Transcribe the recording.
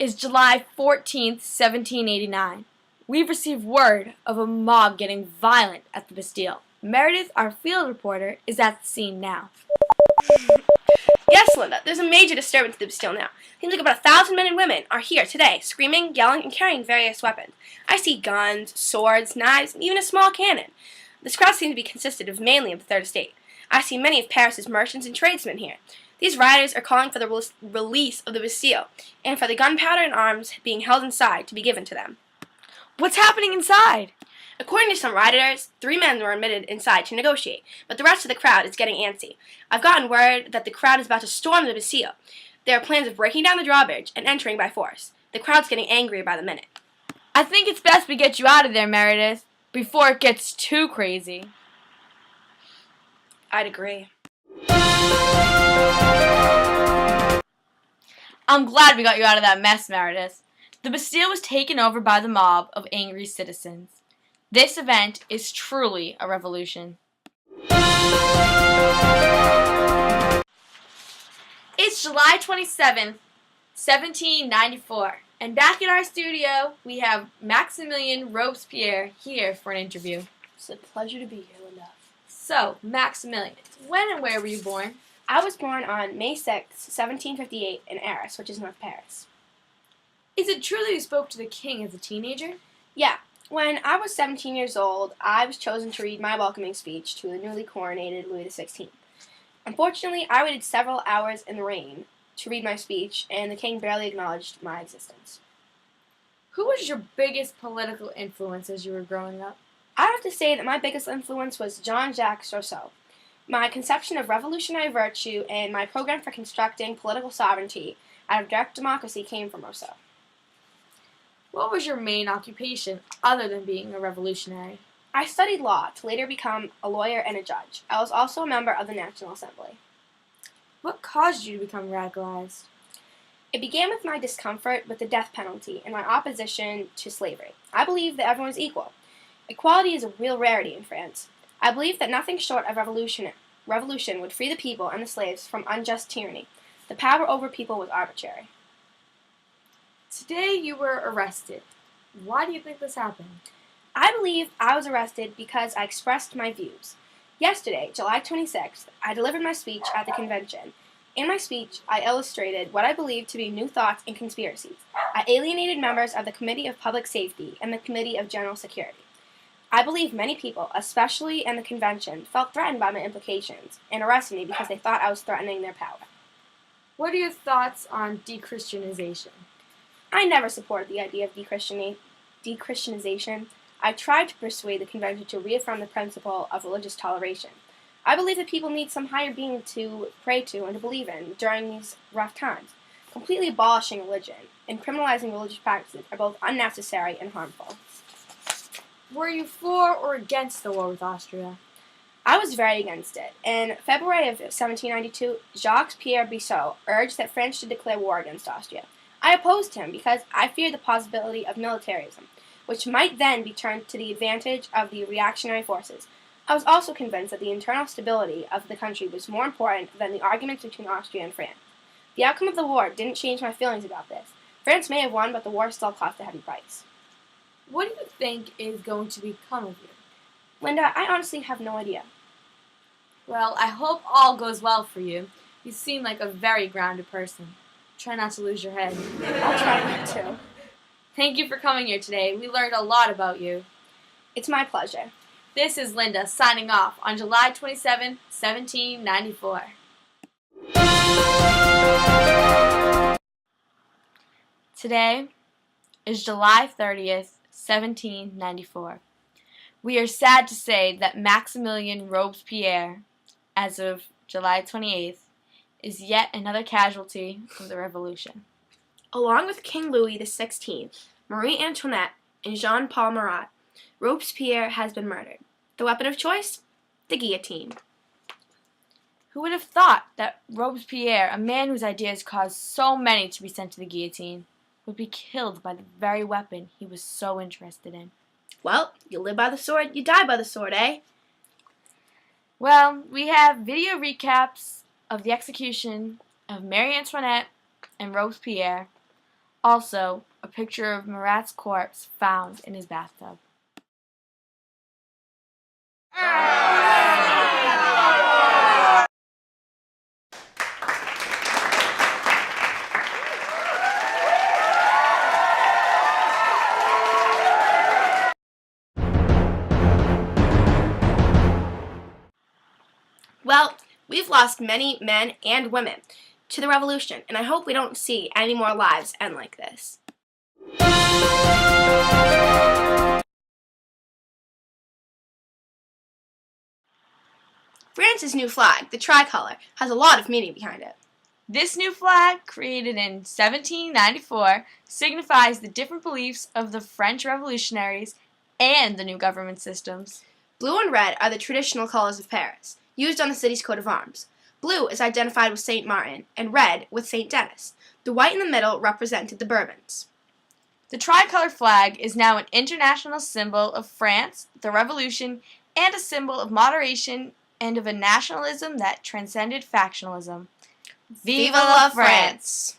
is July 14th, 1789. We've received word of a mob getting violent at the Bastille. Meredith, our field reporter, is at the scene now. Yes, Linda, there's a major disturbance at the Bastille now. Seems like about 1,000 men and women are here today, screaming, yelling, and carrying various weapons. I see guns, swords, knives, and even a small cannon. This crowd seems to be consisted of mainly of the Third Estate. I see many of Paris's merchants and tradesmen here. These rioters are calling for the release of the Bastille, and for the gunpowder and arms being held inside to be given to them. What's happening inside? According to some rioters, 3 men were admitted inside to negotiate, but the rest of the crowd is getting antsy. I've gotten word that the crowd is about to storm the Bastille. There are plans of breaking down the drawbridge and entering by force. The crowd's getting angrier by the minute. I think it's best we get you out of there, Meredith, before it gets too crazy. I'd agree. I'm glad we got you out of that mess, Meredith. The Bastille was taken over by the mob of angry citizens. This event is truly a revolution. It's July 27th, 1794, and back in our studio, we have Maximilien Robespierre here for an interview. It's a pleasure to be here, Linda. So, Maximilien, when and where were you born? I was born on May 6, 1758, in Arras, which is North Paris. Is it true that you spoke to the king as a teenager? Yeah. When I was 17 years old, I was chosen to read my welcoming speech to the newly coronated Louis XVI. Unfortunately, I waited several hours in the rain to read my speech, and the king barely acknowledged my existence. Who was your biggest political influence as you were growing up? I have to say that my biggest influence was Jean-Jacques Rousseau. My conception of revolutionary virtue and my program for constructing political sovereignty out of direct democracy came from Rousseau. What was your main occupation other than being a revolutionary? I studied law to later become a lawyer and a judge. I was also a member of the National Assembly. What caused you to become radicalized? It began with my discomfort with the death penalty and my opposition to slavery. I believe that everyone is equal. Equality is a real rarity in France. I believe that nothing short of revolution would free the people and the slaves from unjust tyranny. The power over people was arbitrary. Today you were arrested. Why do you think this happened? I believe I was arrested because I expressed my views. Yesterday, July 26th, I delivered my speech at the convention. In my speech, I illustrated what I believed to be new thoughts and conspiracies. I alienated members of the Committee of Public Safety and the Committee of General Security. I believe many people, especially in the convention, felt threatened by my implications and arrested me because they thought I was threatening their power. What are your thoughts on dechristianization? I never supported the idea of dechristianization. I tried to persuade the convention to reaffirm the principle of religious toleration. I believe that people need some higher being to pray to and to believe in during these rough times. Completely abolishing religion and criminalizing religious practices are both unnecessary and harmful. Were you for or against the war with Austria? I was very against it. In February of 1792, Jacques-Pierre Bissot urged that France should declare war against Austria. I opposed him because I feared the possibility of militarism, which might then be turned to the advantage of the reactionary forces. I was also convinced that the internal stability of the country was more important than the arguments between Austria and France. The outcome of the war didn't change my feelings about this. France may have won, but the war still cost a heavy price. What do you think is going to become of you? Linda, I honestly have no idea. Well, I hope all goes well for you. You seem like a very grounded person. Try not to lose your head. I'll try not to. Thank you for coming here today. We learned a lot about you. It's my pleasure. This is Linda signing off on July 27, 1794. Today is July 30th, 1794. We are sad to say that Maximilien Robespierre, as of July 28th, is yet another casualty of the revolution. Along with King Louis XVI, Marie Antoinette, and Jean-Paul Marat, Robespierre has been murdered. The weapon of choice? The guillotine. Who would have thought that Robespierre, a man whose ideas caused so many to be sent to the guillotine, would be killed by the very weapon he was so interested in? Well, you live by the sword, you die by the sword, eh? Well, we have video recaps of the execution of Marie Antoinette and Robespierre Also, a picture of Marat's corpse found in his bathtub. Well, we've lost many men and women to the revolution, and I hope we don't see any more lives end like this. France's new flag, the tricolor, has a lot of meaning behind it. This new flag, created in 1794, signifies the different beliefs of the French revolutionaries and the new government systems. Blue and red are the traditional colors of Paris, used on the city's coat of arms. Blue is identified with St. Martin, and red with St. Denis. The white in the middle represented the Bourbons. The tricolor flag is now an international symbol of France, the Revolution, and a symbol of moderation and of a nationalism that transcended factionalism. Viva la France!